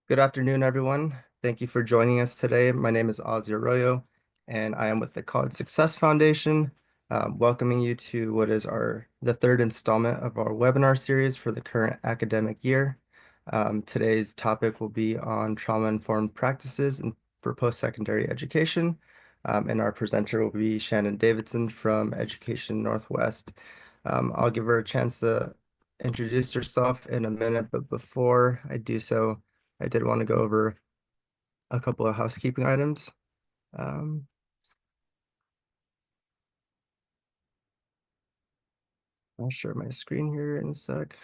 Good afternoon, everyone. Thank you for joining us today. My name is Ozzy Arroyo, and I am with the College Success Foundation, welcoming you to what is the third installment of our webinar series for the current academic year. Today's topic will be on trauma-informed practices for post-secondary education, and our presenter will be Shannon Davidson from Education Northwest. I'll give her a chance to introduce herself in a minute, but before I do so, I did want to go over a couple of housekeeping items. Um, I'll share my screen here in a sec.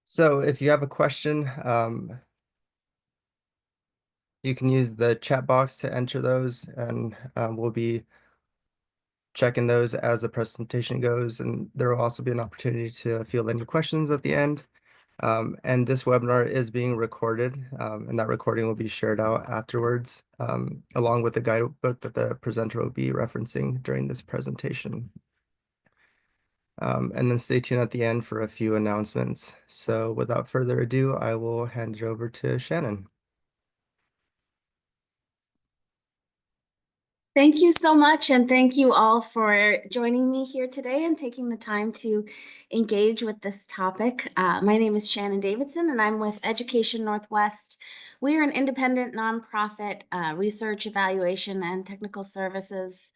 So if you have a question, you can use the chat box to enter those, and we'll be checking those as the presentation goes. And there will also be an opportunity to field any questions at the end. And this webinar is being recorded, and that recording will be shared out afterwards, along with the guidebook that the presenter will be referencing during this presentation. And then stay tuned at the end for a few announcements. So without further ado, I will hand it over to Shannon. Thank you so much, and thank you all for joining me here today and taking the time to engage with this topic. My name is Shannon Davidson, and I'm with Education Northwest. We are an independent nonprofit research, evaluation, and technical services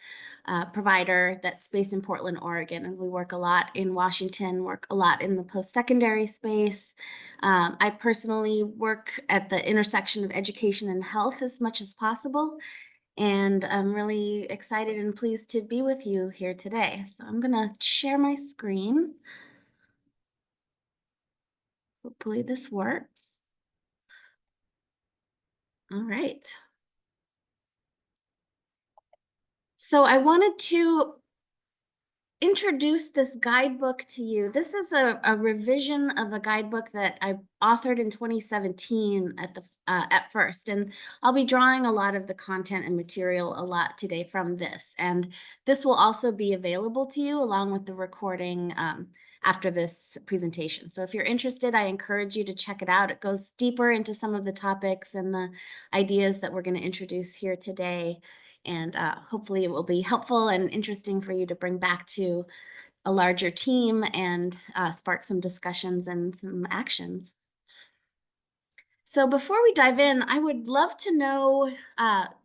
provider that's based in Portland, Oregon, and we work a lot in Washington, work a lot in the post-secondary space. I personally work at the intersection of education and health as much as possible. And I'm really excited and pleased to be with you here today. So I'm going to share my screen. Hopefully this works. All right. So I wanted to introduce this guidebook to you. This is a revision of a guidebook that I authored in 2017 at first, and I'll be drawing a lot of the content and material a lot today from this. And this will also be available to you along with the recording after this presentation. So if you're interested, I encourage you to check it out. It goes deeper into some of the topics and the ideas that we're going to introduce here today. And hopefully it will be helpful and interesting for you to bring back to a larger team and spark some discussions and some actions. So before we dive in, I would love to know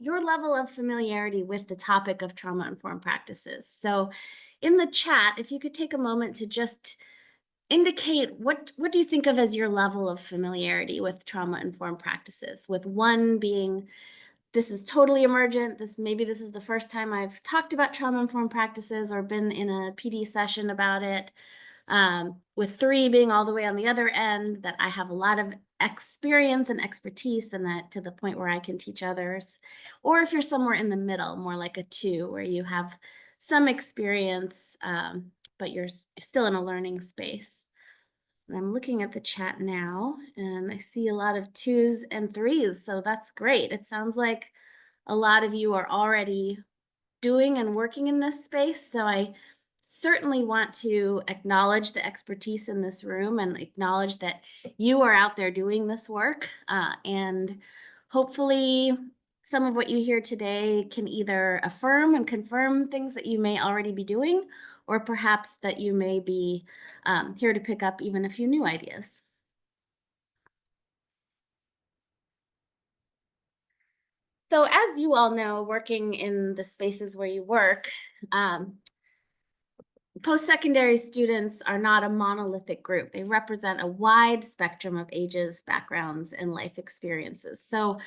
your level of familiarity with the topic of trauma-informed practices. So in the chat, if you could take a moment to just indicate what do you think of as your level of familiarity with trauma-informed practices, with one being this is totally emergent. Maybe this is the first time I've talked about trauma-informed practices or been in a PD session about it. With 3 being all the way on the other end, that I have a lot of experience and expertise in that to the point where I can teach others. Or if you're somewhere in the middle, more like a 2, where you have some experience, but you're still in a learning space. And I'm looking at the chat now, and I see a lot of 2s and 3s, so that's great. It sounds like a lot of you are already doing and working in this space, so I certainly want to acknowledge the expertise in this room and acknowledge that you are out there doing this work, and hopefully some of what you hear today can either affirm and confirm things that you may already be doing, or perhaps that you may be here to pick up even a few new ideas. So as you all know, working in the spaces where you work, post-secondary students are not a monolithic group. They represent a wide spectrum of ages, backgrounds, and life experiences. So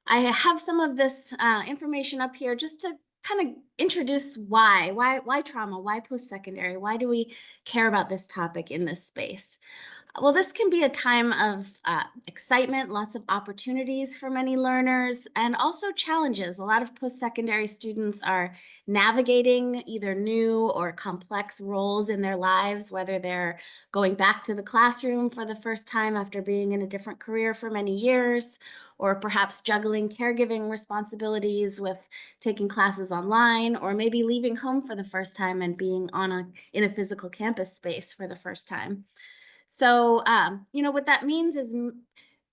I have some of this information up here just to kind of introduce why trauma, why post-secondary, why do we care about this topic in this space? Well, this can be a time of excitement, lots of opportunities for many learners, and also challenges. A lot of post-secondary students are navigating either new or complex roles in their lives, whether they're going back to the classroom for the first time after being in a different career for many years, or perhaps juggling caregiving responsibilities with taking classes online online, or maybe leaving home for the first time and being in a physical campus space for the first time. So, what that means is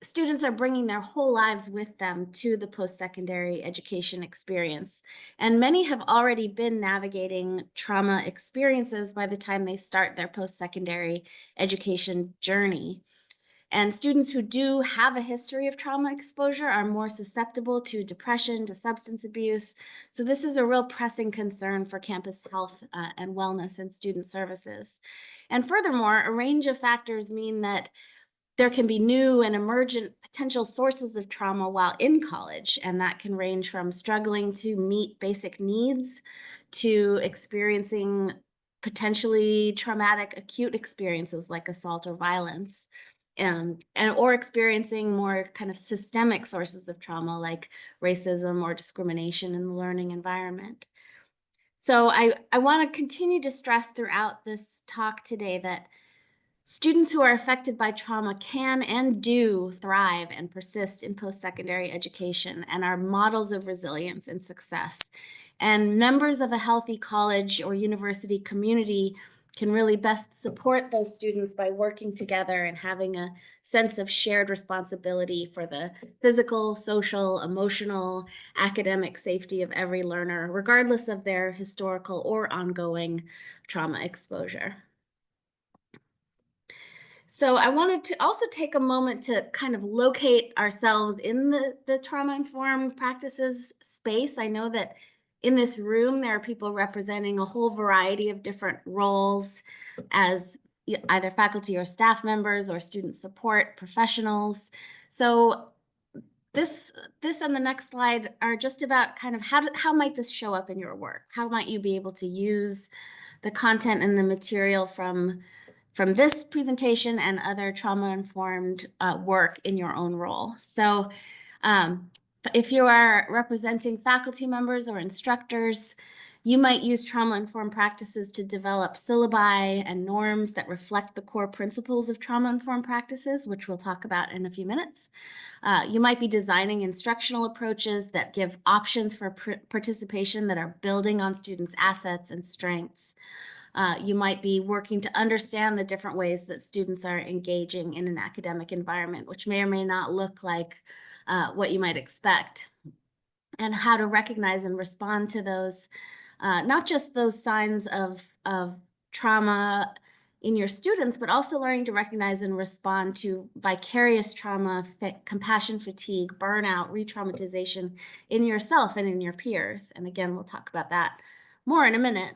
students are bringing their whole lives with them to the post-secondary education experience. And many have already been navigating trauma experiences by the time they start their post-secondary education journey. And students who do have a history of trauma exposure are more susceptible to depression, to substance abuse. So this is a real pressing concern for campus health and wellness and student services. And furthermore, a range of factors mean that there can be new and emergent potential sources of trauma while in college, and that can range from struggling to meet basic needs to experiencing potentially traumatic acute experiences like assault or violence, and or experiencing more kind of systemic sources of trauma like racism or discrimination in the learning environment. So I want to continue to stress throughout this talk today that students who are affected by trauma can and do thrive and persist in post-secondary education and are models of resilience and success. And members of a healthy college or university community can really best support those students by working together and having a sense of shared responsibility for the physical, social, emotional, academic safety of every learner, regardless of their historical or ongoing trauma exposure. So I wanted to also take a moment to kind of locate ourselves in the trauma-informed practices space. I know that in this room, there are people representing a whole variety of different roles as either faculty or staff members or student support professionals. So this and the next slide are just about kind of how might this show up in your work? How might you be able to use the content and the material from this presentation and other trauma-informed work in your own role. So if you are representing faculty members or instructors, you might use trauma-informed practices to develop syllabi and norms that reflect the core principles of trauma-informed practices, which we'll talk about in a few minutes. You might be designing instructional approaches that give options for participation that are building on students' assets and strengths. You might be working to understand the different ways that students are engaging in an academic environment, which may or may not look like what you might expect, and how to recognize and respond to those, not just those signs of trauma in your students, but also learning to recognize and respond to vicarious trauma, compassion fatigue, burnout, re-traumatization in yourself and in your peers. And again, we'll talk about that more in a minute.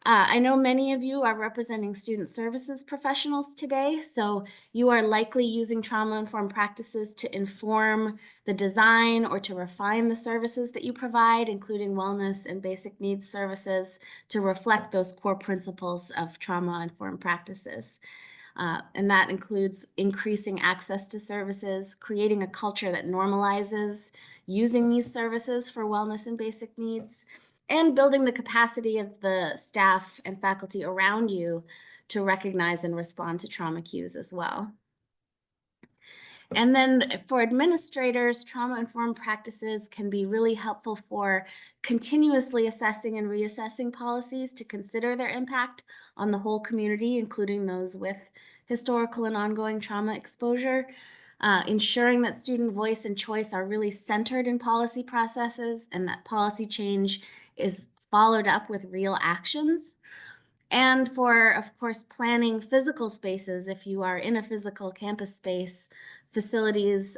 I know many of you are representing student services professionals today, so you are likely using trauma-informed practices to inform the design or to refine the services that you provide, including wellness and basic needs services, to reflect those core principles of trauma-informed practices. And that includes increasing access to services, creating a culture that normalizes using these services for wellness and basic needs, and building the capacity of the staff and faculty around you to recognize and respond to trauma cues as well. And then for administrators, trauma-informed practices can be really helpful for continuously assessing and reassessing policies to consider their impact on the whole community, including those with historical and ongoing trauma exposure. Ensuring that student voice and choice are really centered in policy processes and that policy change is followed up with real actions. And for, of course, planning physical spaces, if you are in a physical campus space, facilities,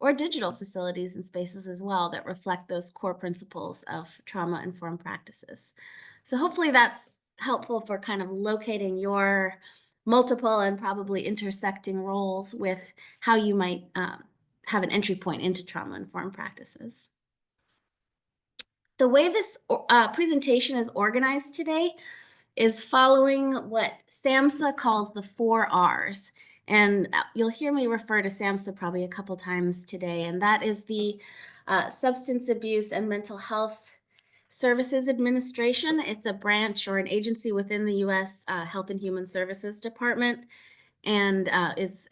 or digital facilities and spaces as well that reflect those core principles of trauma-informed practices. So hopefully that's helpful for kind of locating your multiple and probably intersecting roles with how you might have an entry point into trauma-informed practices. The way this presentation is organized today is following what SAMHSA calls the 4 R's. And you'll hear me refer to SAMHSA probably a couple times today, and that is the Substance Abuse and Mental Health Services Administration. It's a branch or an agency within the U.S. Health and Human Services Department, and is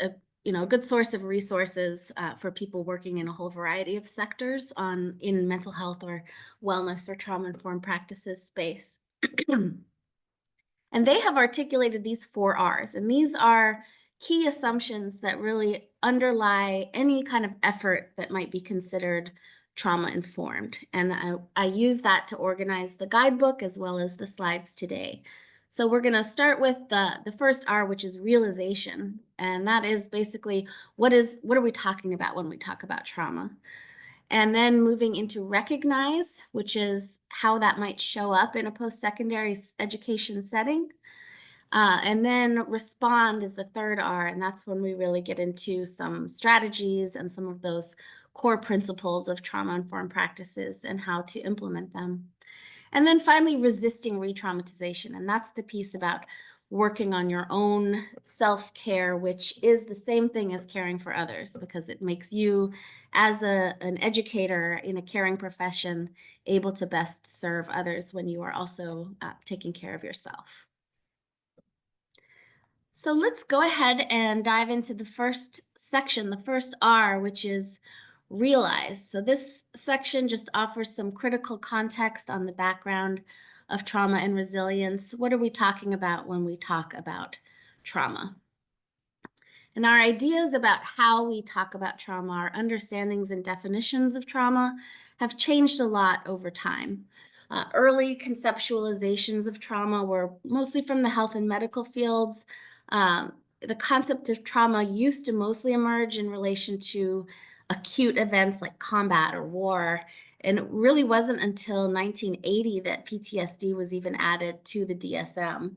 a good source of resources for people working in a whole variety of sectors in mental health or wellness or trauma-informed practices space. And they have articulated these 4 Rs, and these are key assumptions that really underlie any kind of effort that might be considered trauma-informed. And I use that to organize the guidebook as well as the slides today. So we're going to start with the first R, which is realization. And that is basically what are we talking about when we talk about trauma? And then moving into recognize, which is how that might show up in a post-secondary education setting. And then respond is the third R, and that's when we really get into some strategies and some of those core principles of trauma-informed practices and how to implement them. And then finally, resisting re-traumatization, and that's the piece about working on your own self-care, which is the same thing as caring for others, because it makes you, as an educator in a caring profession, able to best serve others when you are also taking care of yourself. So let's go ahead and dive into the first section, the first R, which is realize. So this section just offers some critical context on the background of trauma and resilience. What are we talking about when we talk about trauma? And our ideas about how we talk about trauma, our understandings and definitions of trauma have changed a lot over time. Early conceptualizations of trauma were mostly from the health and medical fields. The concept of trauma used to mostly emerge in relation to acute events like combat or war. And it really wasn't until 1980 that PTSD was even added to the DSM.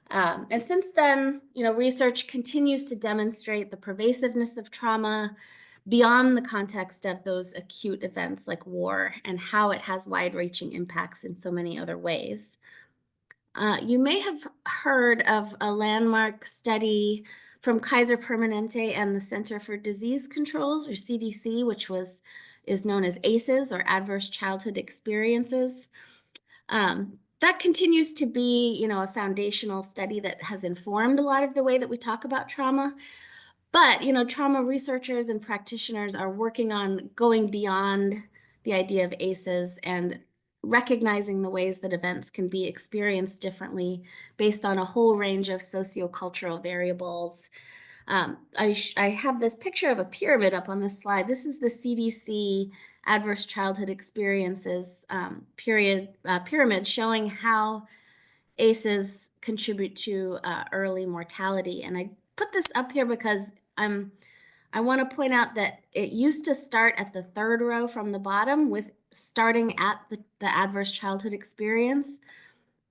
And since then, research continues to demonstrate the pervasiveness of trauma beyond the context of those acute events like war and how it has wide-reaching impacts in so many other ways. You may have heard of a landmark study from Kaiser Permanente and the Center for Disease Controls, or CDC, which is known as ACEs, or Adverse Childhood Experiences. That continues to be, a foundational study that has informed a lot of the way that we talk about trauma. But, trauma researchers and practitioners are working on going beyond the idea of ACEs and recognizing the ways that events can be experienced differently based on a whole range of sociocultural variables. I have this picture of a pyramid up on this slide. This is the CDC Adverse Childhood Experiences pyramid showing how ACEs contribute to early mortality. And I put this up here because I want to point out that it used to start at the third row from the bottom with starting at the adverse childhood experience.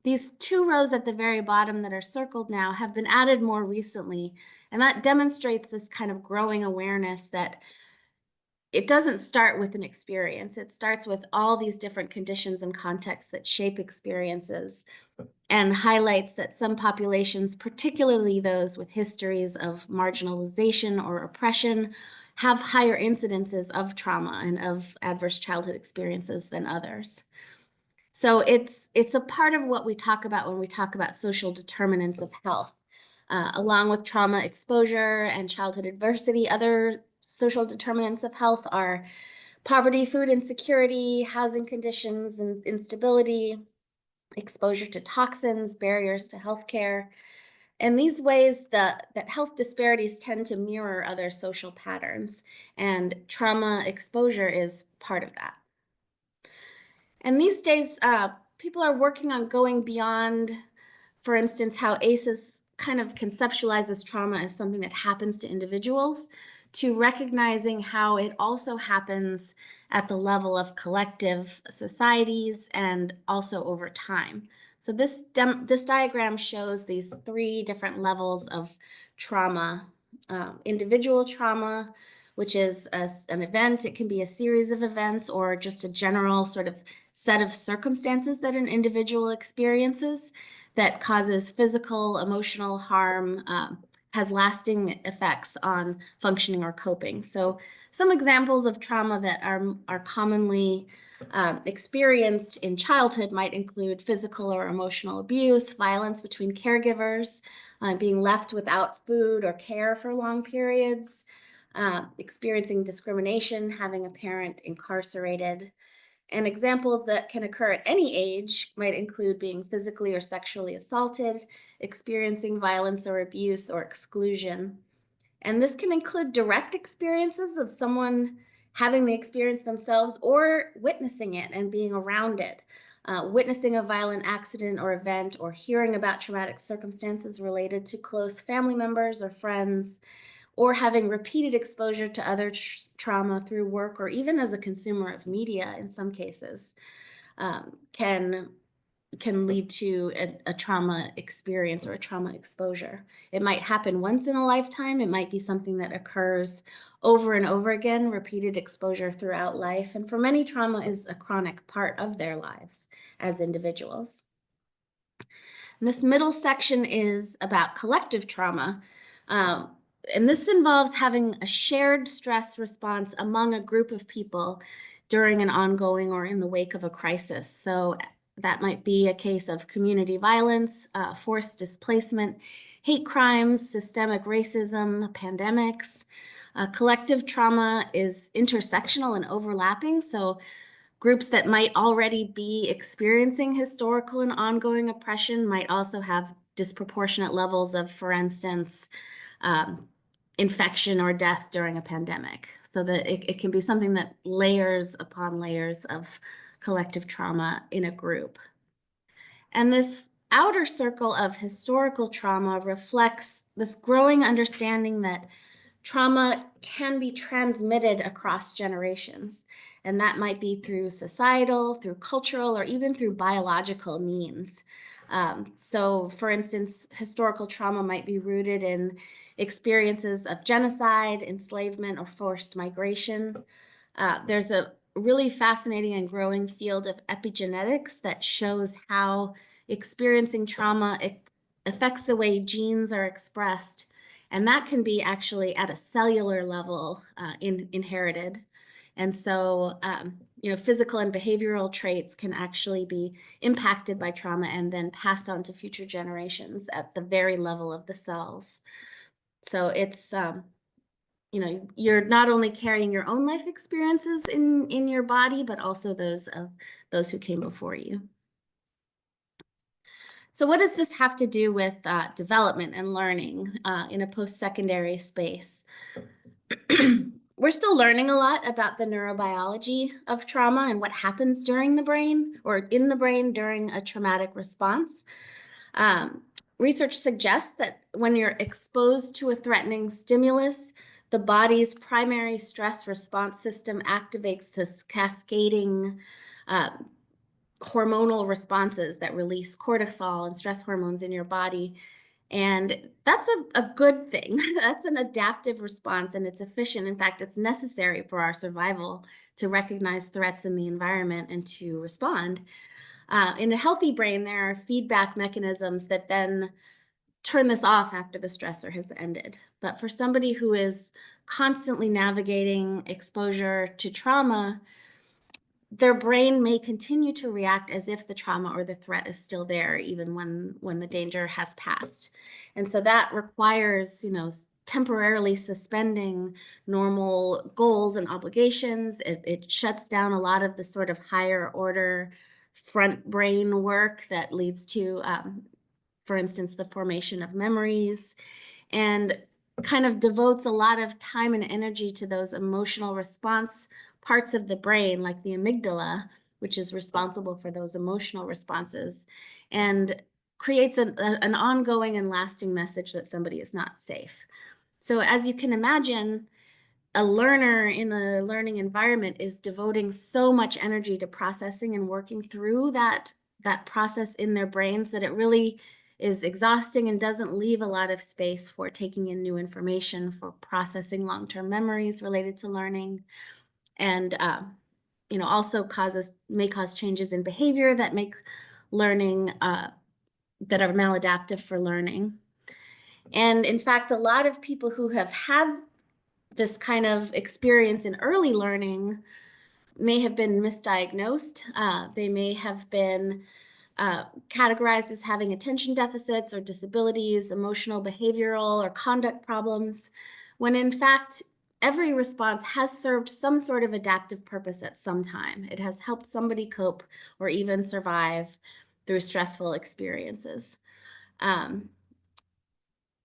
These 2 rows at the very bottom that are circled now have been added more recently, and that demonstrates this kind of growing awareness that it doesn't start with an experience. It starts with all these different conditions and contexts that shape experiences, and highlights that some populations, particularly those with histories of marginalization or oppression, have higher incidences of trauma and of adverse childhood experiences than others. So it's a part of what we talk about when we talk about social determinants of health. Along with trauma exposure and childhood adversity, other social determinants of health are poverty, food insecurity, housing conditions and instability, exposure to toxins, barriers to healthcare. And these ways that health disparities tend to mirror other social patterns, and trauma exposure is part of that. And these days, people are working on going beyond, for instance, how ACEs kind of conceptualizes trauma as something that happens to individuals, to recognizing how it also happens at the level of collective societies and also over time. So this diagram shows these 3 different levels of trauma. Individual trauma, which is an event. It can be a series of events or just a general sort of set of circumstances that an individual experiences that causes physical, emotional harm, has lasting effects on functioning or coping. So some examples of trauma that are commonly Experienced in childhood might include physical or emotional abuse, violence between caregivers, being left without food or care for long periods, experiencing discrimination, having a parent incarcerated. And examples that can occur at any age might include being physically or sexually assaulted, experiencing violence or abuse or exclusion. And this can include direct experiences of someone having the experience themselves or witnessing it and being around it. Witnessing a violent accident or event, or hearing about traumatic circumstances related to close family members or friends, or having repeated exposure to other trauma through work or even as a consumer of media in some cases, can lead to a trauma experience or a trauma exposure. It might happen once in a lifetime. It might be something that occurs over and over again, repeated exposure throughout life. And for many, trauma is a chronic part of their lives as individuals. And this middle section is about collective trauma. And this involves having a shared stress response among a group of people during an ongoing or in the wake of a crisis. So that might be a case of community violence, forced displacement, hate crimes, systemic racism, pandemics. Collective trauma is intersectional and overlapping. So groups that might already be experiencing historical and ongoing oppression might also have disproportionate levels of, for instance, infection or death during a pandemic. So that it can be something that layers upon layers of collective trauma in a group. And this outer circle of historical trauma reflects this growing understanding that trauma can be transmitted across generations. And that might be through societal, through cultural, or even through biological means. So, for instance, historical trauma might be rooted in experiences of genocide, enslavement, or forced migration. There's a really fascinating and growing field of epigenetics that shows how experiencing trauma affects the way genes are expressed. And that can be actually at a cellular level inherited. And so, physical and behavioral traits can actually be impacted by trauma and then passed on to future generations at the very level of the cells. So it's, you're not only carrying your own life experiences in your body, but also those of those who came before you. So what does this have to do with development and learning in a post-secondary space? We're still learning a lot about the neurobiology of trauma and what happens during the brain or in the brain during a traumatic response. Research suggests that when you're exposed to a threatening stimulus, the body's primary stress response system activates this cascading hormonal responses that release cortisol and stress hormones in your body. And that's a good thing. That's an adaptive response, and it's efficient. In fact, it's necessary for our survival to recognize threats in the environment and to respond. In a healthy brain, there are feedback mechanisms that then turn this off after the stressor has ended. But for somebody who is constantly navigating exposure to trauma, their brain may continue to react as if the trauma or the threat is still there, even when the danger has passed. And so that requires, temporarily suspending normal goals and obligations. It shuts down a lot of the sort of higher order front brain work that leads to, for instance, the formation of memories, and kind of devotes a lot of time and energy to those emotional response parts of the brain, like the amygdala, which is responsible for those emotional responses, and creates an ongoing and lasting message that somebody is not safe. So as you can imagine, a learner in a learning environment is devoting so much energy to processing and working through that process in their brains that it really is exhausting and doesn't leave a lot of space for taking in new information, for processing long-term memories related to learning, and also may cause changes in behavior that make learning that are maladaptive for learning. And in fact, a lot of people who have had this kind of experience in early learning may have been misdiagnosed. They may have been categorized as having attention deficits or disabilities, emotional, behavioral, or conduct problems, when in fact, every response has served some sort of adaptive purpose at some time. It has helped somebody cope or even survive through stressful experiences. Um,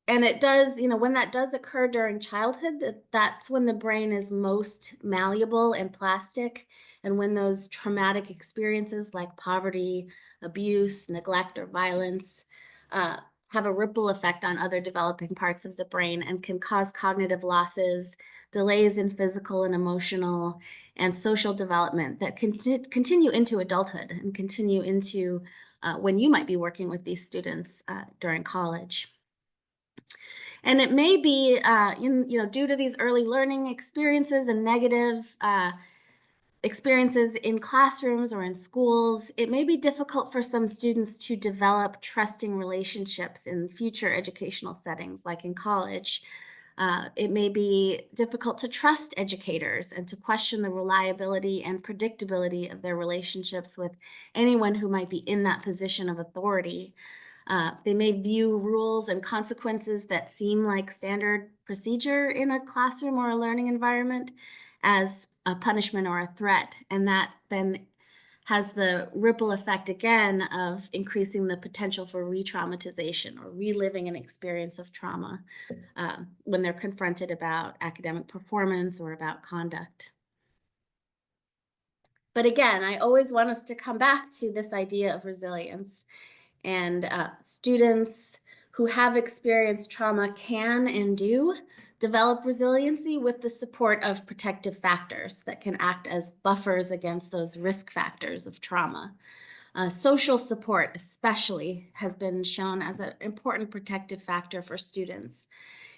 and it does, when that does occur during childhood, that's when the brain is most malleable and plastic. And when those traumatic experiences like poverty, abuse, neglect, or violence uh, have a ripple effect on other developing parts of the brain and can cause cognitive losses, delays in physical and emotional and social development that continue into adulthood and continue into when you might be working with these students during college. And it may be, due to these early learning experiences and negative experiences in classrooms or in schools, it may be difficult for some students to develop trusting relationships in future educational settings, like in college. It may be difficult to trust educators and to question the reliability and predictability of their relationships with anyone who might be in that position of authority. They may view rules and consequences that seem like standard procedure in a classroom or a learning environment as a punishment or a threat. And that then has the ripple effect again of increasing the potential for re-traumatization or reliving an experience of trauma when they're confronted about academic performance or about conduct. But again, I always want us to come back to this idea of resilience. And students who have experienced trauma can and do develop resiliency with the support of protective factors that can act as buffers against those risk factors of trauma. Social support especially has been shown as an important protective factor for students.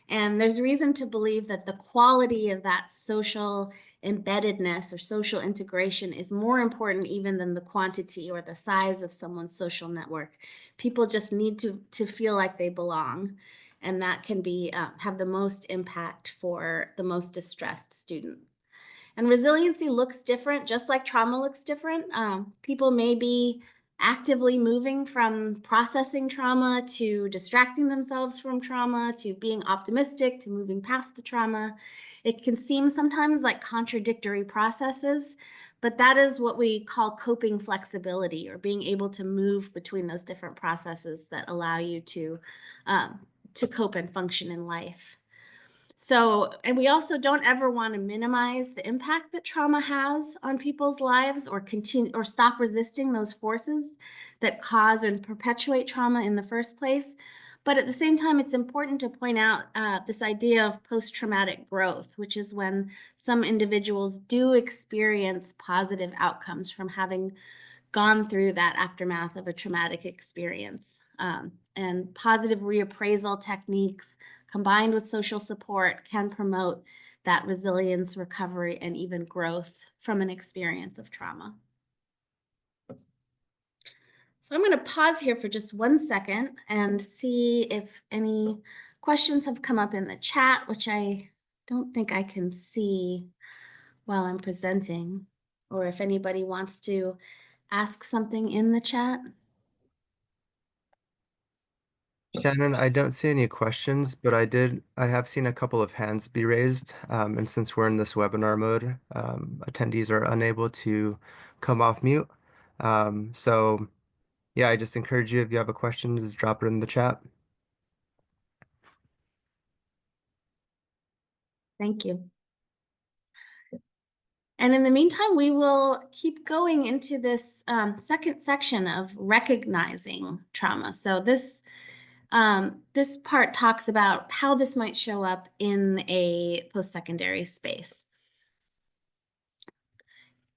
And there's reason to believe that the quality of that social embeddedness or social integration is more important even than the quantity or the size of someone's social network. People just need to feel like they belong. And that can be have the most impact for the most distressed student. And resiliency looks different, just like trauma looks different. People may be actively moving from processing trauma to distracting themselves from trauma to being optimistic to moving past the trauma. It can seem sometimes like contradictory processes, but that is what we call coping flexibility, or being able to move between those different processes that allow you to cope and function in life. So, and we also don't ever want to minimize the impact that trauma has on people's lives or continue or stop resisting those forces that cause or perpetuate trauma in the first place. But at the same time, it's important to point out this idea of post-traumatic growth, which is when some individuals do experience positive outcomes from having gone through that aftermath of a traumatic experience. And positive reappraisal techniques combined with social support can promote that resilience, recovery, and even growth from an experience of trauma. So I'm going to pause here for just 1 second and see if any questions have come up in the chat, which I don't think I can see while I'm presenting, or if anybody wants to ask something in the chat. Shannon, I don't see any questions, but I have seen a couple of hands be raised. And since we're in this webinar mode, attendees are unable to come off mute. So yeah, I just encourage you, if you have a question, just drop it in the chat. Thank you. And in the meantime, we will keep going into this second section of recognizing trauma. So this part talks about how this might show up in a post-secondary space.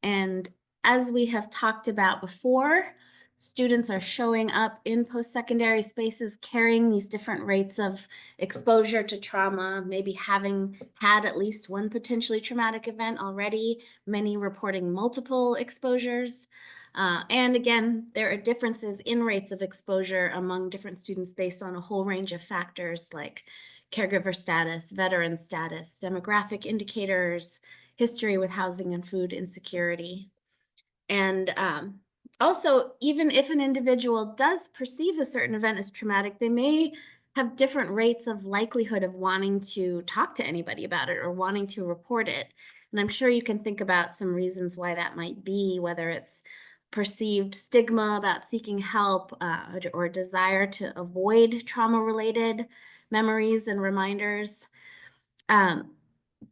And as we have talked about before, students are showing up in post-secondary spaces carrying these different rates of exposure to trauma, maybe having had at least one potentially traumatic event already, many reporting multiple exposures. And again, there are differences in rates of exposure among different students based on a whole range of factors like caregiver status, veteran status, demographic indicators, history with housing and food insecurity. And also, even if an individual does perceive a certain event as traumatic, they may have different rates of likelihood of wanting to talk to anybody about it or wanting to report it. And I'm sure you can think about some reasons why that might be, whether it's perceived stigma about seeking help or desire to avoid trauma-related memories and reminders. Um,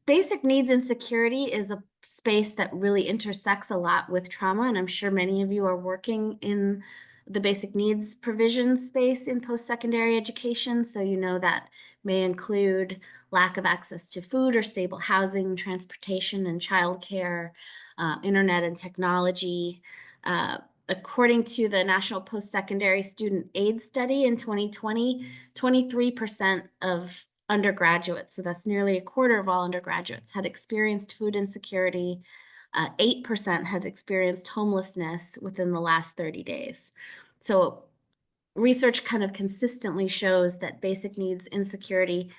Basic needs insecurity is a space that really intersects a lot with trauma, and I'm sure many of you are working in the basic needs provision space in post-secondary education, so you know that may include lack of access to food or stable housing, transportation and childcare, internet and technology. Uh, According to the National Post-Secondary Student Aid Study in 2020, 23% of undergraduates, so that's nearly a quarter of all undergraduates, had experienced food insecurity. 8% had experienced homelessness within the last 30 days. So research kind of consistently shows that basic needs insecurity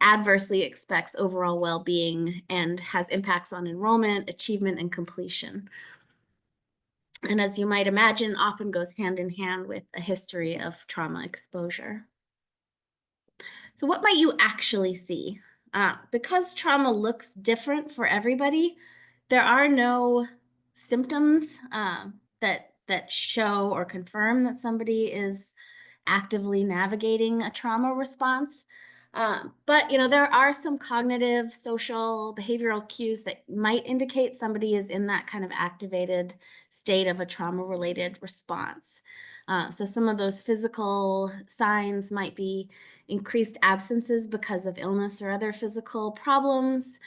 adversely affects overall well-being and has impacts on enrollment, achievement, and completion. And as you might imagine, often goes hand in hand with a history of trauma exposure. So what might you actually see? Because trauma looks different for everybody, there are no symptoms that show or confirm that somebody is actively navigating a trauma response. But there are some cognitive, social, behavioral cues that might indicate somebody is in that kind of activated state of a trauma-related response. So some of those physical signs might be increased absences because of illness or other physical problems.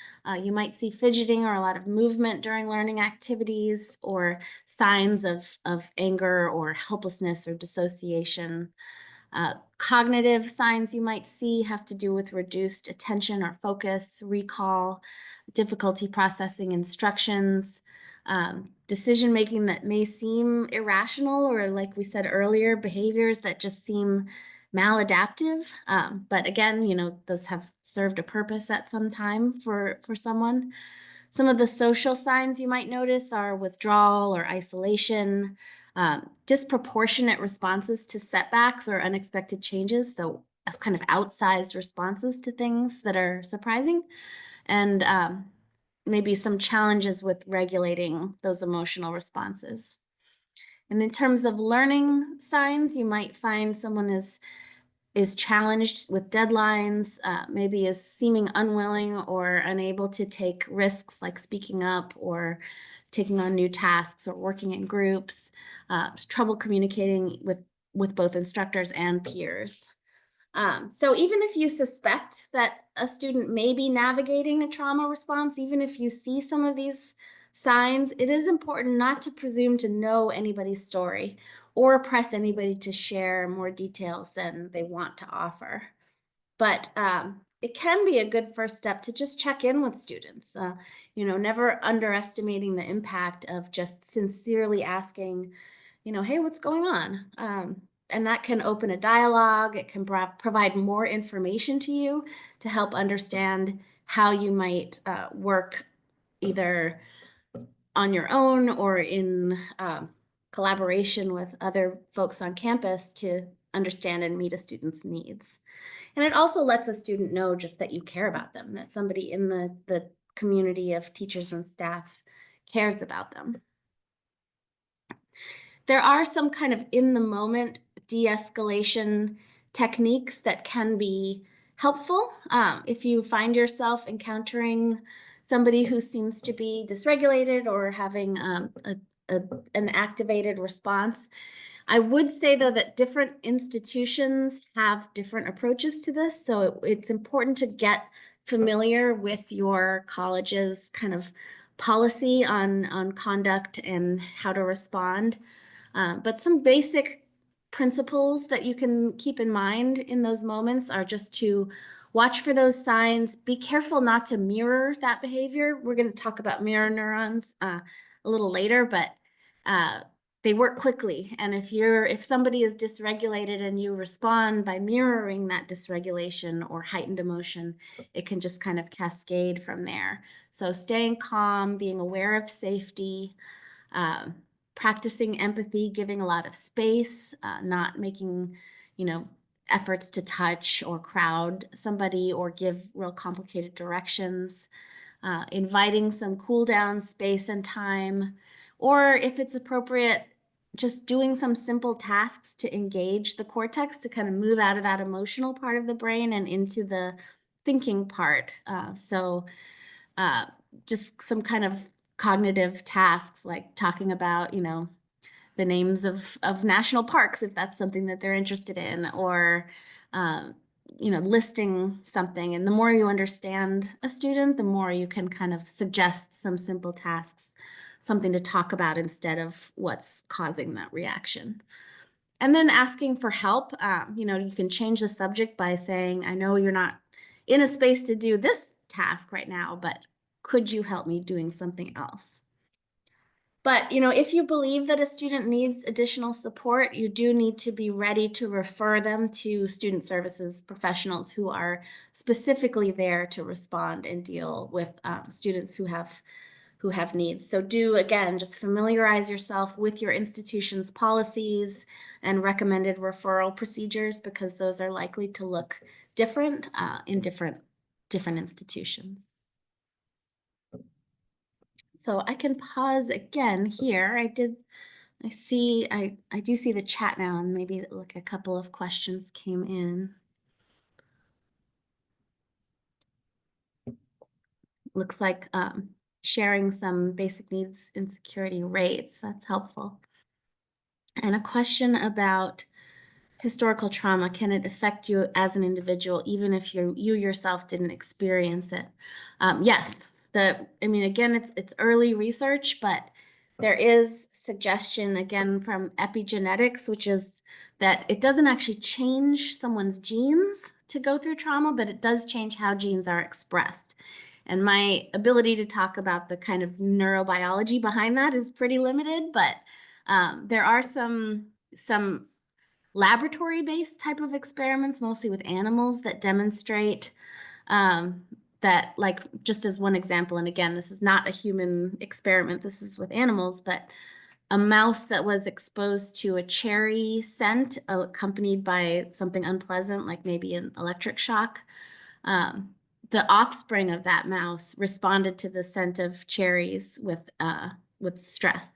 You might see fidgeting or a lot of movement during learning activities, or signs of anger or helplessness or dissociation. Cognitive signs you might see have to do with reduced attention or focus, recall, difficulty processing instructions, decision making that may seem irrational, or like we said earlier, behaviors that just seem maladaptive. But again, those have served a purpose at some time for someone. Some of the social signs you might notice are withdrawal or isolation, disproportionate responses to setbacks or unexpected changes. So as kind of outsized responses to things that are surprising, and maybe some challenges with regulating those emotional responses. And in terms of learning signs, you might find someone is challenged with deadlines, maybe is seeming unwilling or unable to take risks like speaking up or taking on new tasks or working in groups, trouble communicating with both instructors and peers. So even if you suspect that a student may be navigating a trauma response, even if you see some of these signs, it is important not to presume to know anybody's story or press anybody to share more details than they want to offer. But it can be a good first step to just check in with students, never underestimating the impact of just sincerely asking, hey, what's going on? And that can open a dialogue. It can provide more information to you to help understand how you might work either on your own or in collaboration with other folks on campus to understand and meet a student's needs. And it also lets a student know just that you care about them, that somebody in the community of teachers and staff cares about them. There are some kind of in the moment de-escalation techniques that can be helpful. If you find yourself encountering somebody who seems to be dysregulated or having an activated response, I would say, though, that different institutions have different approaches to this. So it's important to get familiar with your college's kind of policy on conduct and how to respond. But some basic principles that you can keep in mind in those moments are just to watch for those signs, be careful not to mirror that behavior. We're going to talk about mirror neurons a little later, but they work quickly. And if somebody is dysregulated and you respond by mirroring that dysregulation or heightened emotion, it can just kind of cascade from there. So staying calm, being aware of safety, um, practicing empathy, giving a lot of space, not making, efforts to touch or crowd somebody or give real complicated directions, inviting some cool down space and time, or if it's appropriate, just doing some simple tasks to engage the cortex to kind of move out of that emotional part of the brain and into the thinking part. Uh, just some kind of cognitive tasks like talking about, the names of national parks, if that's something that they're interested in, or um, listing something. And the more you understand a student, the more you can kind of suggest some simple tasks, something to talk about instead of what's causing that reaction. And then asking for help. You can change the subject by saying, I know you're not in a space to do this task right now, but could you help me doing something else? But, if you believe that a student needs additional support, you do need to be ready to refer them to student services professionals who are specifically there to respond and deal with students who have needs. So again, just familiarize yourself with your institution's policies and recommended referral procedures, because those are likely to look different in different institutions. So I can pause again here. I do see the chat now, and maybe like a couple of questions came in. Looks like sharing some basic needs insecurity rates. That's helpful. And a question about historical trauma. Can it affect you as an individual, even if you yourself didn't experience it? Yes. Again, it's early research, but there is suggestion, again, from epigenetics, which is that it doesn't actually change someone's genes to go through trauma, but it does change how genes are expressed. And my ability to talk about the kind of neurobiology behind that is pretty limited, but there are some laboratory-based type of experiments, mostly with animals, that demonstrate that, like, just as one example, and again, this is not a human experiment, this is with animals, but a mouse that was exposed to a cherry scent accompanied by something unpleasant, like maybe an electric shock, the offspring of that mouse responded to the scent of cherries with stress.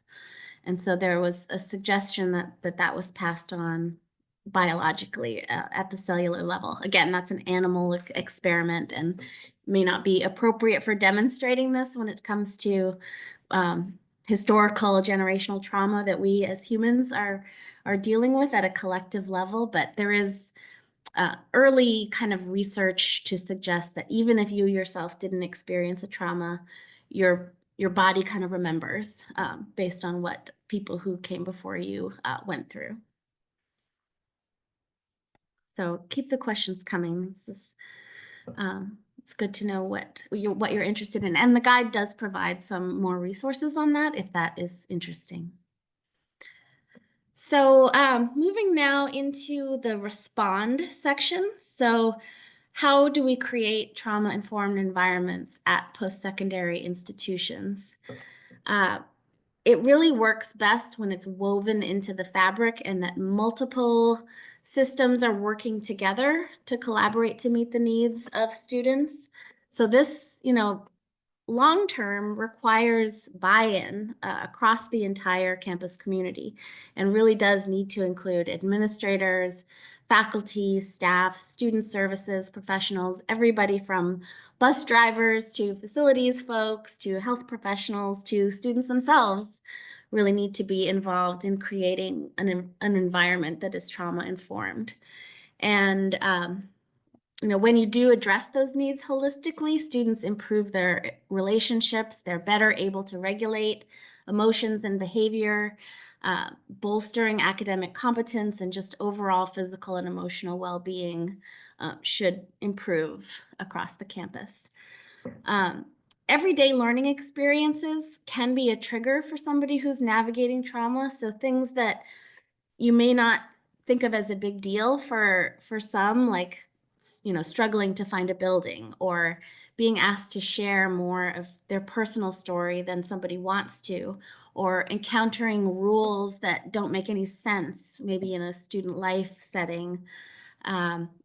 And so there was a suggestion that was passed on biologically at the cellular level. Again, that's an animal experiment and may not be appropriate for demonstrating this when it comes to historical generational trauma that we as humans are dealing with at a collective level. But there is early kind of research to suggest that even if you yourself didn't experience a trauma, your body kind of remembers based on what people who came before you went through. So keep the questions coming. It's good to know what you're interested in. And the guide does provide some more resources on that if that is interesting. So moving now into the respond section. So how do we create trauma-informed environments at post-secondary institutions? It really works best when it's woven into the fabric and that multiple systems are working together to collaborate to meet the needs of students. So this, long-term requires buy-in across the entire campus community and really does need to include administrators, faculty, staff, student services, professionals, everybody from bus drivers to facilities folks to health professionals to students themselves really need to be involved in creating an environment that is trauma-informed. And when you do address those needs holistically, students improve their relationships. They're better able to regulate emotions and behavior, bolstering academic competence, and just overall physical and emotional well-being should improve across the campus. everyday learning experiences can be a trigger for somebody who's navigating trauma. So things that you may not think of as a big deal for some, like struggling to find a building or being asked to share more of their personal story than somebody wants to, or encountering rules that don't make any sense, maybe in a student life setting,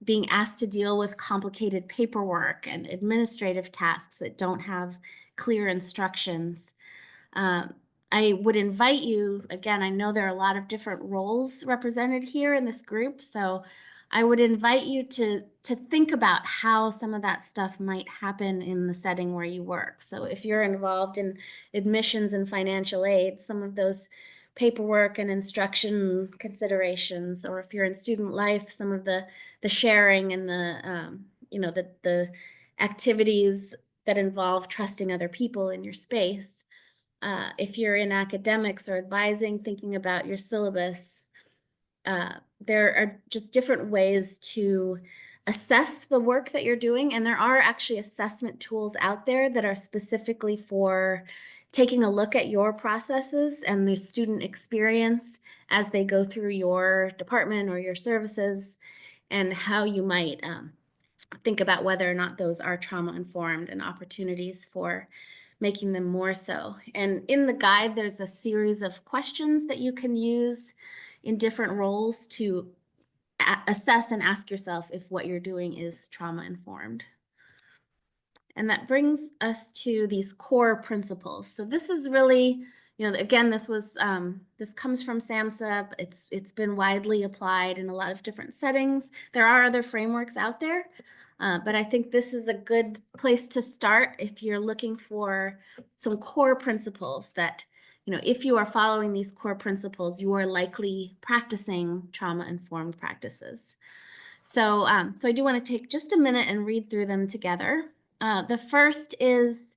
being asked to deal with complicated paperwork and administrative tasks that don't have clear instructions. Um, I would invite you, again, I know there are a lot of different roles represented here in this group, so I would invite you to think about how some of that stuff might happen in the setting where you work. So if you're involved in admissions and financial aid, some of those paperwork and instruction considerations, or if you're in student life, some of the sharing and the activities that involve trusting other people in your space. If you're in academics or advising, thinking about your syllabus, there are just different ways to assess the work that you're doing. And there are actually assessment tools out there that are specifically for taking a look at your processes and the student experience as they go through your department or your services, and how you might think about whether or not those are trauma informed and opportunities for making them more so. And in the guide, there's a series of questions that you can use in different roles to assess and ask yourself if what you're doing is trauma informed. And that brings us to these core principles. So this is really, again, this comes from SAMHSA. It's been widely applied in a lot of different settings. There are other frameworks out there, but I think this is a good place to start if you're looking for some core principles that, if you are following these core principles, you are likely practicing trauma-informed practices. So I do want to take just a minute and read through them together. The first is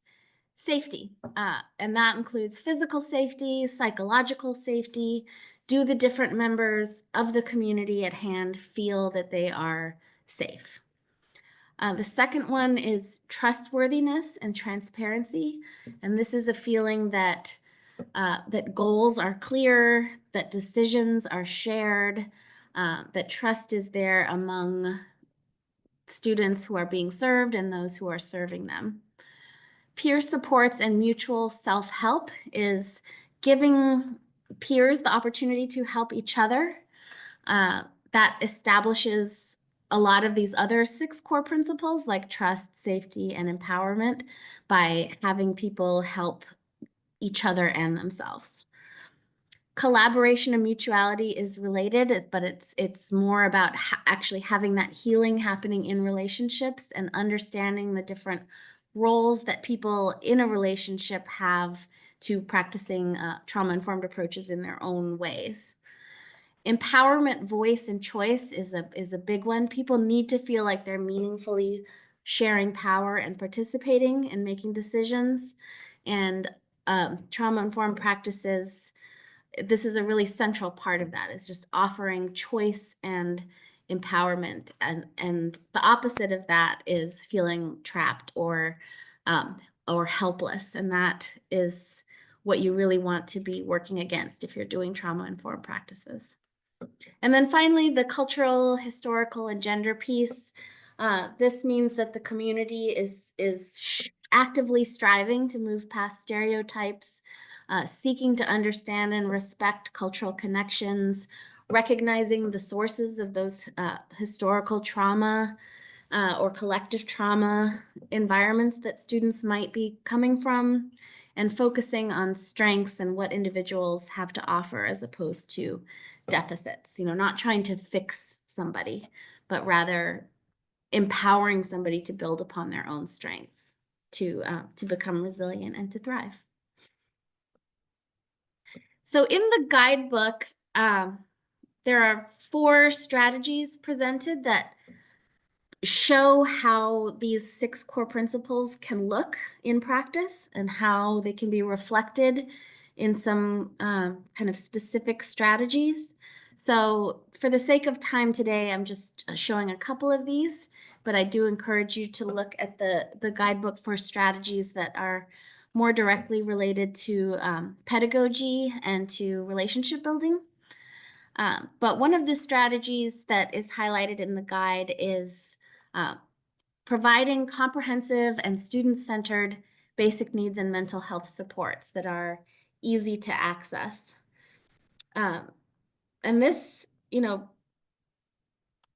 safety, and that includes physical safety, psychological safety. Do the different members of the community at hand feel that they are safe? The second one is trustworthiness and transparency, and this is a feeling that that goals are clear, that decisions are shared, that trust is there among students who are being served and those who are serving them. Peer supports and mutual self-help is giving peers the opportunity to help each other. That establishes a lot of these other 6 core principles like trust, safety, and empowerment by having people help each other and themselves. Collaboration and mutuality is related, but it's more about actually having that healing happening in relationships and understanding the different roles that people in a relationship have to practicing trauma-informed approaches in their own ways. Empowerment, voice, and choice is a big one. People need to feel like they're meaningfully sharing power and participating in making decisions. And trauma-informed practices, this is a really central part of that, is just offering choice and empowerment. And the opposite of that is feeling trapped or helpless. And that is what you really want to be working against if you're doing trauma-informed practices. And then finally, the cultural, historical, and gender piece. This means that the community is actively striving to move past stereotypes, seeking to understand and respect cultural connections, recognizing the sources of those historical trauma or collective trauma environments that students might be coming from, and focusing on strengths and what individuals have to offer as opposed to deficits. Not trying to fix somebody, but rather empowering somebody to build upon their own strengths to become resilient and to thrive. So in the guidebook, there are 4 strategies presented that show how these 6 core principles can look in practice and how they can be reflected in some kind of specific strategies. So for the sake of time today, I'm just showing a couple of these, but I do encourage you to look at the guidebook for strategies that are more directly related to pedagogy and to relationship building. But one of the strategies that is highlighted in the guide is uh, providing comprehensive and student-centered basic needs and mental health supports that are easy to access. And this,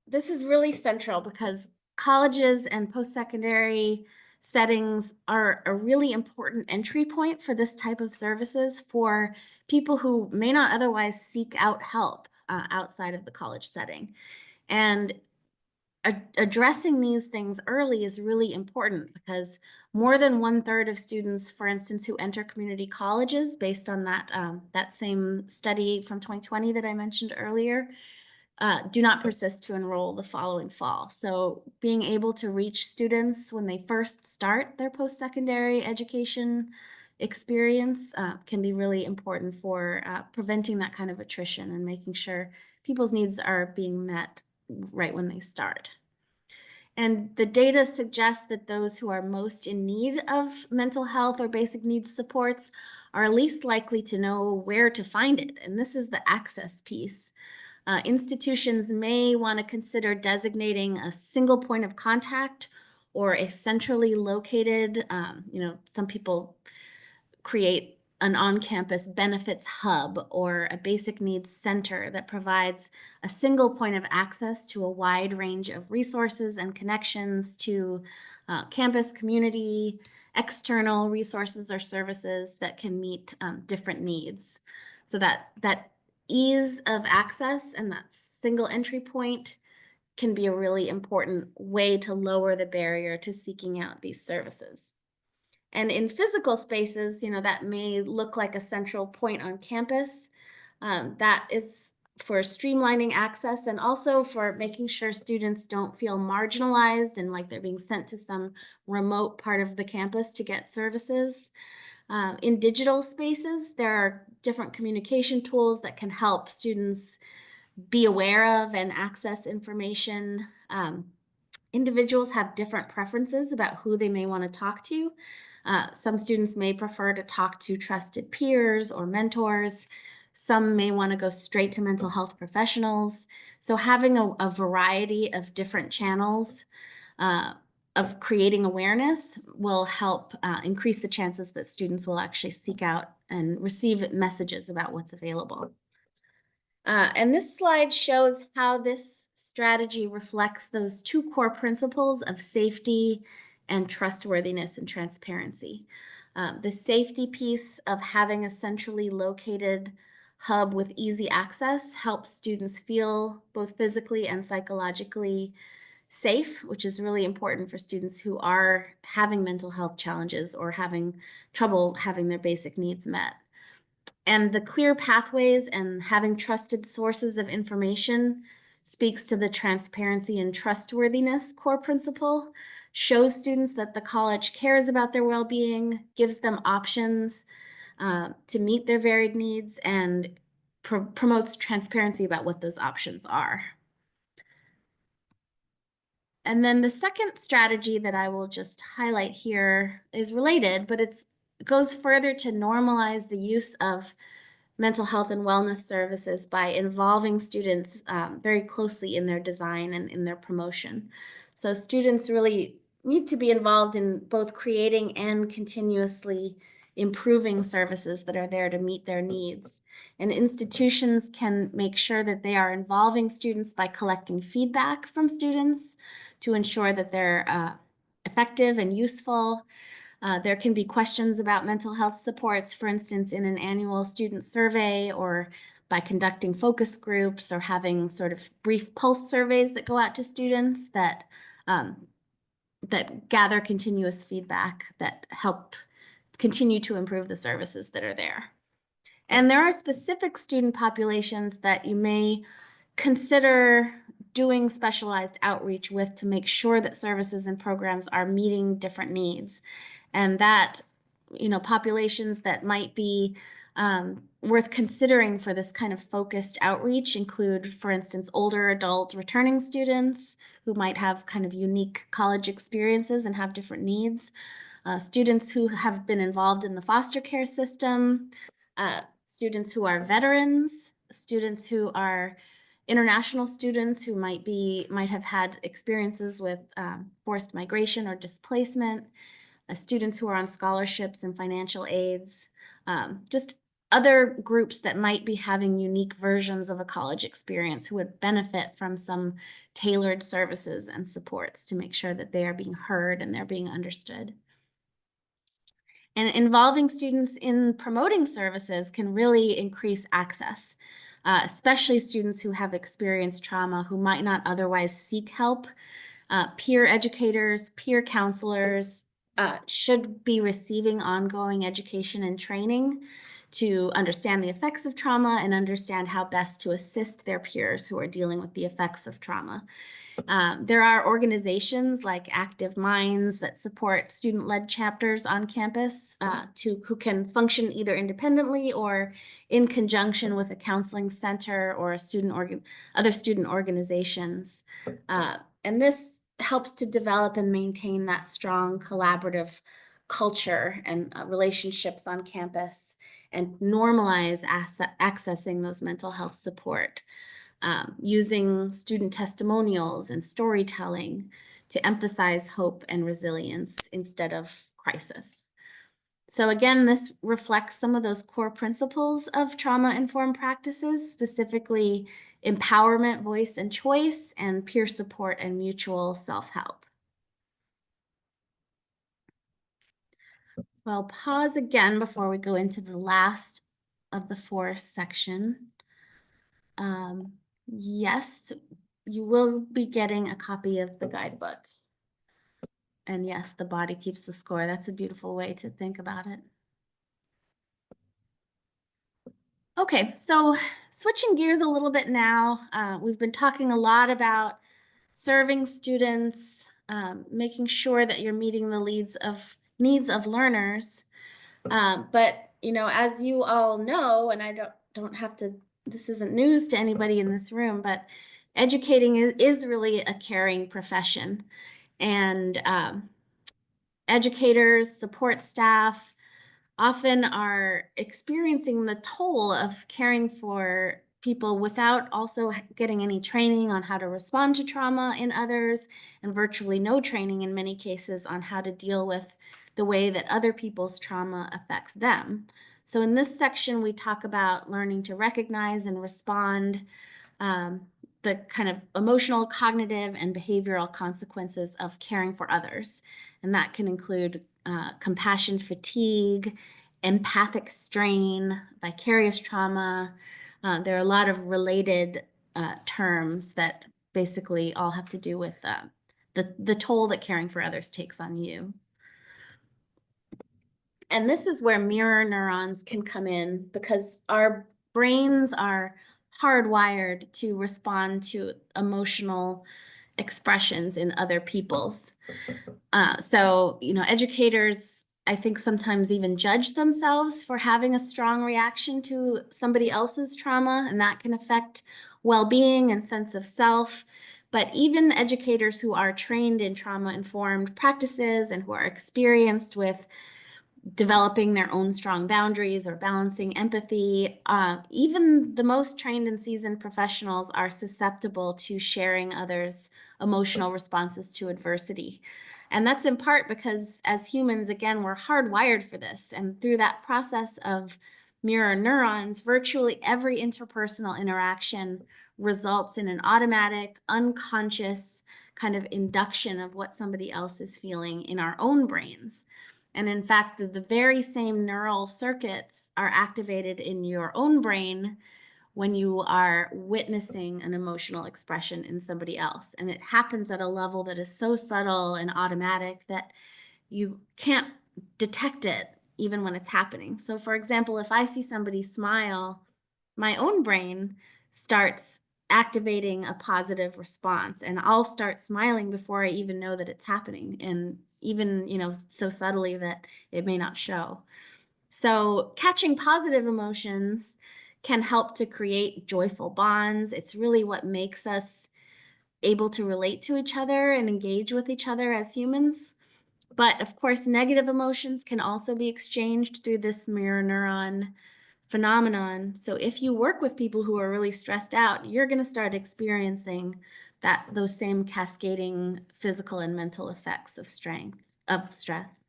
this is really central because colleges and post-secondary settings are a really important entry point for this type of services for people who may not otherwise seek out help outside of the college setting. And addressing these things early is really important because more than 1/3 of students, for instance, who enter community colleges, based on that same study from 2020 that I mentioned earlier, do not persist to enroll the following fall. So being able to reach students when they first start their post-secondary education experience can be really important for preventing that kind of attrition and making sure people's needs are being met right when they start. And the data suggests that those who are most in need of mental health or basic needs supports are least likely to know where to find it. And this is the access piece. Institutions may want to consider designating a single point of contact or a centrally located, some people create an on-campus benefits hub or a basic needs center that provides a single point of access to a wide range of resources and connections to campus, community, external resources or services that can meet different needs. So that ease of access and that single entry point can be a really important way to lower the barrier to seeking out these services. And in physical spaces, that may look like a central point on campus. That is for streamlining access and also for making sure students don't feel marginalized and like they're being sent to some remote part of the campus to get services. In digital spaces, there are different communication tools that can help students be aware of and access information. Individuals have different preferences about who they may want to talk to. Some students may prefer to talk to trusted peers or mentors. Some may want to go straight to mental health professionals. So having a variety of different channels of creating awareness will help increase the chances that students will actually seek out and receive messages about what's available. And this slide shows how this strategy reflects those two core principles of safety and trustworthiness and transparency. The safety piece of having a centrally located hub with easy access helps students feel both physically and psychologically safe, which is really important for students who are having mental health challenges or having trouble having their basic needs met. And the clear pathways and having trusted sources of information speaks to the transparency and trustworthiness core principle, shows students that the college cares about their well-being, gives them options to meet their varied needs, and promotes transparency about what those options are. And then the second strategy that I will just highlight here is related, but it goes further to normalize the use of mental health and wellness services by involving students very closely in their design and in their promotion. So students really need to be involved in both creating and continuously improving services that are there to meet their needs. And institutions can make sure that they are involving students by collecting feedback from students to ensure that they're effective and useful. There can be questions about mental health supports, for instance, in an annual student survey or by conducting focus groups or having sort of brief pulse surveys that go out to students that gather continuous feedback that help continue to improve the services that are there. And there are specific student populations that you may consider doing specialized outreach with to make sure that services and programs are meeting different needs. And that, populations that might be worth considering for this kind of focused outreach include, for instance, older adult returning students who might have kind of unique college experiences and have different needs, students who have been involved in the foster care system, students who are veterans, students who are international students who might have had experiences with forced migration or displacement, students who are on scholarships and financial aids, just other groups that might be having unique versions of a college experience who would benefit from some tailored services and supports to make sure that they are being heard and they're being understood. And involving students in promoting services can really increase access, especially students who have experienced trauma who might not otherwise seek help. Peer educators, peer counselors should be receiving ongoing education and training to understand the effects of trauma and understand how best to assist their peers who are dealing with the effects of trauma. There are organizations like Active Minds that support student-led chapters on campus who can function either independently or in conjunction with a counseling center or other student organizations. And this helps to develop and maintain that strong collaborative culture and relationships on campus and normalize accessing those mental health support. Using student testimonials and storytelling to emphasize hope and resilience instead of crisis. So again, this reflects some of those core principles of trauma-informed practices, specifically empowerment, voice, and choice, and peer support and mutual self-help. I'll pause again before we go into the last of the fourth section. Yes, you will be getting a copy of the guidebook. And yes, the body keeps the score. That's a beautiful way to think about it. Okay, so switching gears a little bit now, we've been talking a lot about serving students, making sure that you're meeting the needs of learners. But as you all know, and I don't have to, this isn't news to anybody in this room, but educating is really a caring profession. And educators, support staff often are experiencing the toll of caring for people without also getting any training on how to respond to trauma in others, and virtually no training in many cases on how to deal with the way that other people's trauma affects them. So in this section, we talk about learning to recognize and respond, the kind of emotional, cognitive, and behavioral consequences of caring for others. And that can include compassion fatigue, empathic strain, vicarious trauma. There are a lot of related terms that basically all have to do with the toll that caring for others takes on you. And this is where mirror neurons can come in, because our brains are hardwired to respond to emotional expressions in other people's. So, educators, I think, sometimes even judge themselves for having a strong reaction to somebody else's trauma, and that can affect well-being and sense of self. But even educators who are trained in trauma-informed practices and who are experienced with developing their own strong boundaries or balancing empathy. Even the most trained and seasoned professionals are susceptible to sharing others' emotional responses to adversity. And that's in part because as humans, again, we're hardwired for this. And through that process of mirror neurons, virtually every interpersonal interaction results in an automatic, unconscious kind of induction of what somebody else is feeling in our own brains. And in fact, the very same neural circuits are activated in your own brain when you are witnessing an emotional expression in somebody else. And it happens at a level that is so subtle and automatic that you can't detect it even when it's happening. So for example, if I see somebody smile, my own brain starts activating a positive response, and I'll start smiling before I even know that it's happening, and even so subtly that it may not show. So catching positive emotions can help to create joyful bonds. It's really what makes us able to relate to each other and engage with each other as humans. But of course, negative emotions can also be exchanged through this mirror neuron phenomenon. So if you work with people who are really stressed out, you're going to start experiencing those same cascading physical and mental effects of stress.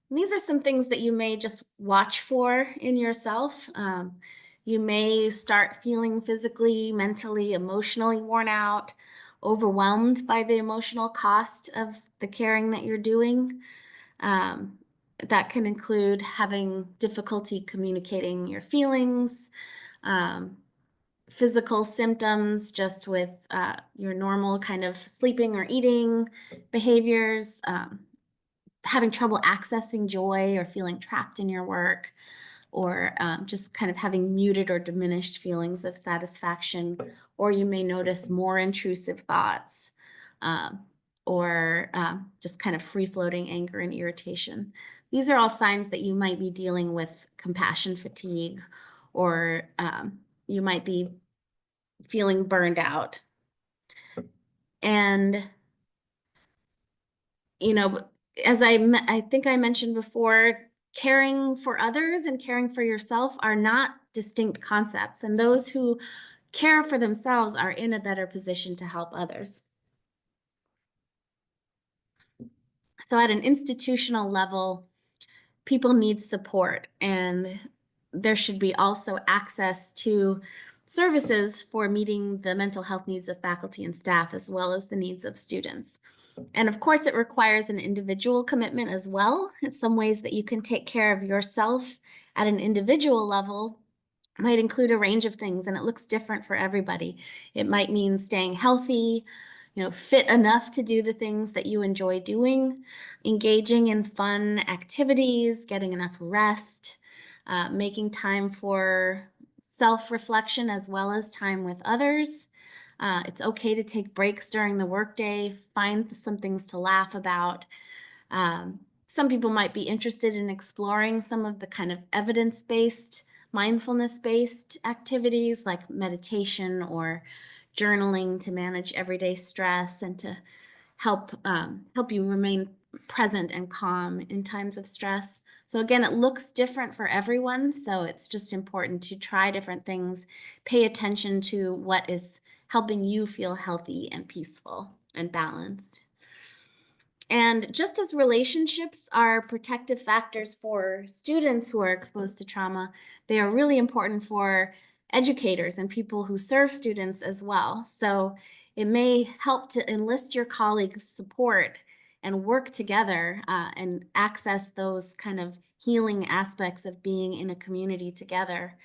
And these are some things that you may just watch for in yourself. You may start feeling physically, mentally, emotionally worn out, overwhelmed by the emotional cost of the caring that you're doing. Um, that can include having difficulty communicating your feelings, um, physical symptoms just with your normal kind of sleeping or eating behaviors, having trouble accessing joy or feeling trapped in your work, or just kind of having muted or diminished feelings of satisfaction, or you may notice more intrusive thoughts, um, or just kind of free-floating anger and irritation. These are all signs that you might be dealing with compassion fatigue, or you might be feeling burned out. And you know, as I think I mentioned before, caring for others and caring for yourself are not distinct concepts, and those who care for themselves are in a better position to help others. So at an institutional level, people need support, and there should be also access to services for meeting the mental health needs of faculty and staff, as well as the needs of students. And of course, it requires an individual commitment as well. In some ways that you can take care of yourself at an individual level might include a range of things, and it looks different for everybody. It might mean staying healthy, fit enough to do the things that you enjoy doing, engaging in fun activities, getting enough rest, making time for self-reflection as well as time with others. It's okay to take breaks during the workday, find some things to laugh about. Some people might be interested in exploring some of the kind of evidence-based, mindfulness-based activities like meditation or journaling to manage everyday stress and to help you remain present and calm in times of stress. So again, it looks different for everyone, so it's just important to try different things, pay attention to what is helping you feel healthy and peaceful and balanced. And just as relationships are protective factors for students who are exposed to trauma, they are really important for educators and people who serve students as well. So it may help to enlist your colleagues' support and work together and access those kind of healing aspects of being in a community together.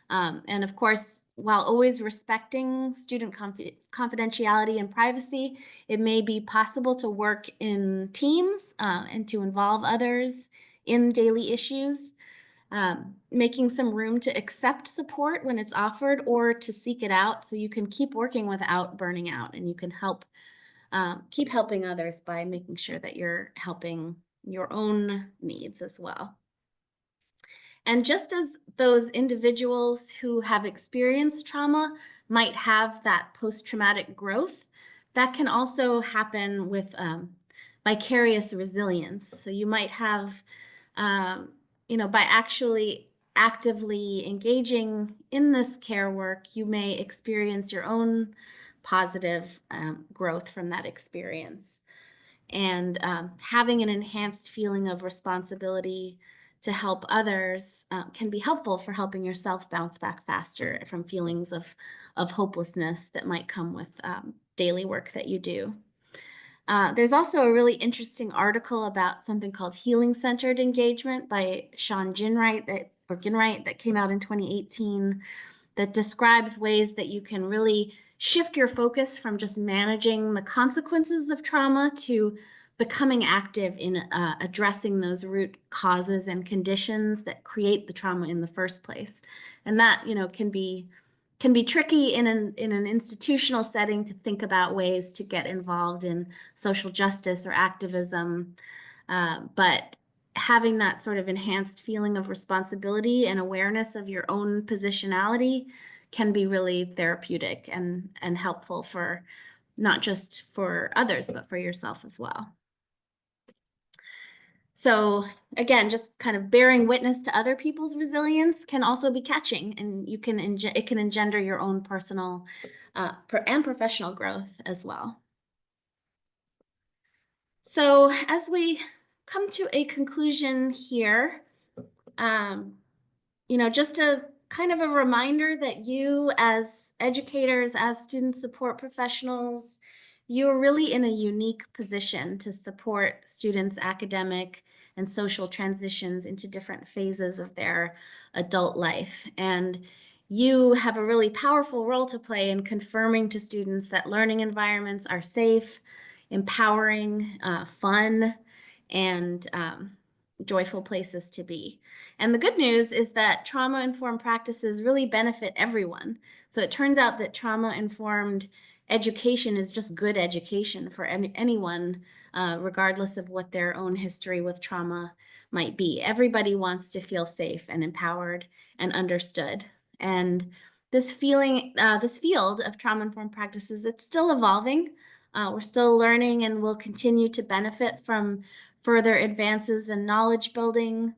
And of course, while always respecting student confidentiality and privacy, it may be possible to work in teams and to involve others in daily issues, making some room to accept support when it's offered or to seek it out so you can keep working without burning out, and you can keep helping others by making sure that you're helping your own needs as well. And just as those individuals who have experienced trauma might have that post-traumatic growth, that can also happen with vicarious resilience. So you might have, by actually actively engaging in this care work, you may experience your own positive growth from that experience. And having an enhanced feeling of responsibility to help others can be helpful for helping yourself bounce back faster from feelings of hopelessness that might come with daily work that you do. There's also a really interesting article about something called healing-centered engagement by Sean Ginwright that came out in 2018 that describes ways that you can really shift your focus from just managing the consequences of trauma to becoming active in addressing those root causes and conditions that create the trauma in the first place. And that, can be tricky in an institutional setting to think about ways to get involved in social justice or activism. But having that sort of enhanced feeling of responsibility and awareness of your own positionality can be really therapeutic and helpful for not just for others, but for yourself as well. So again, just kind of bearing witness to other people's resilience can also be catching, and you can it can engender your own personal and professional growth as well. So as we come to a conclusion here, um, just a kind of a reminder that you as educators, as student support professionals, you're really in a unique position to support students' academic and social transitions into different phases of their adult life. And you have a really powerful role to play in confirming to students that learning environments are safe, empowering, fun, and joyful places to be. And the good news is that trauma-informed practices really benefit everyone. So it turns out that trauma-informed education is just good education for anyone, regardless of what their own history with trauma might be. Everybody wants to feel safe and empowered and understood. And this field of trauma-informed practices, it's still evolving. We're still learning and will continue to benefit from further advances in knowledge building.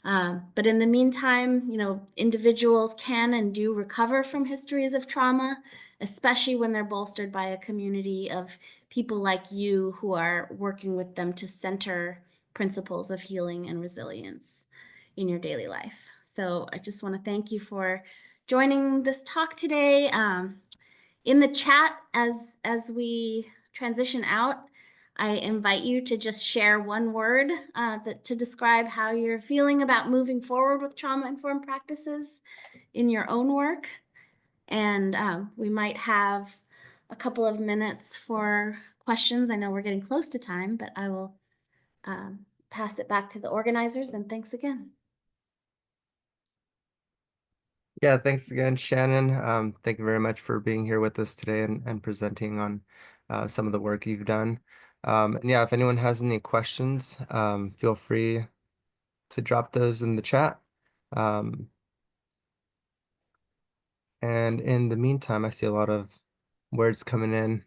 But in the meantime, individuals can and do recover from histories of trauma, especially when they're bolstered by a community of people like you who are working with them to center principles of healing and resilience in your daily life. So I just want to thank you for joining this talk today. In the chat, as we transition out, I invite you to just share one word to describe how you're feeling about moving forward with trauma-informed practices in your own work. And we might have a couple of minutes for questions. I know we're getting close to time, but I will pass it back to the organizers, and thanks again. Yeah, thanks again, Shannon. Thank you very much for being here with us today and presenting on some of the work you've done. And yeah, if anyone has any questions, feel free to drop those in the chat. And in the meantime, I see a lot of words coming in: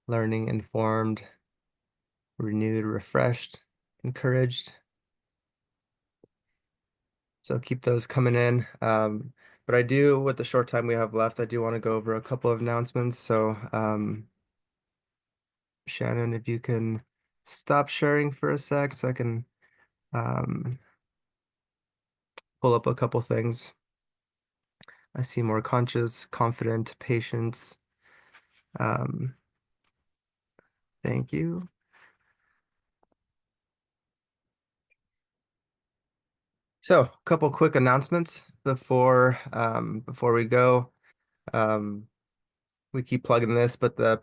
learning, informed, renewed, refreshed, encouraged. So keep those coming in. But I do, with the short time we have left, I do want to go over a couple of announcements. So Shannon, if you can stop sharing for a sec so I can um, pull up a couple things. I see more conscious, confident, patience. Um, thank you. So a couple quick announcements before we go. Um, we keep plugging this, but the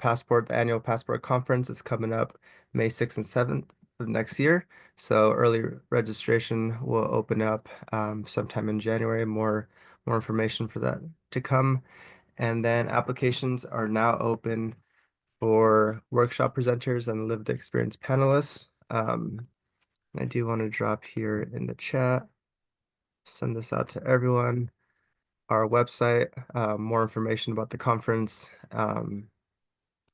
annual Passport Conference is coming up May 6th and 7th of next year. So early registration will open up sometime in January. More information for that to come. And then applications are now open for workshop presenters and lived experience panelists. I do want to drop here in the chat, send this out to everyone. Our website, more information about the conference, and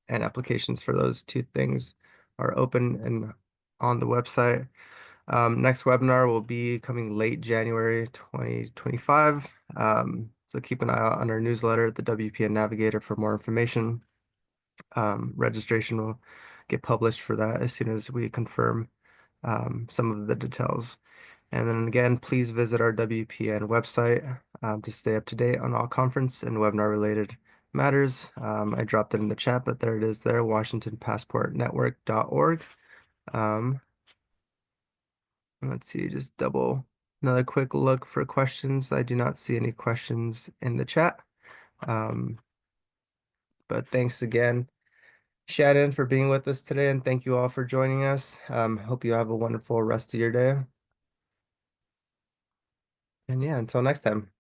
applications for those two things are open and on the website. Next webinar will be coming late January 2025. So keep an eye out on our newsletter, the WPN Navigator, for more information. Registration will get published for that as soon as we confirm some of the details. And then again, please visit our WPN website to stay up to date on all conference and webinar related matters. I dropped it in the chat, but there it is there, WashingtonPassportNetwork.org. Let's see, just double another quick look for questions. I do not see any questions in the chat. But thanks again, Shannon, for being with us today, and thank you all for joining us. Hope you have a wonderful rest of your day. And yeah, until next time.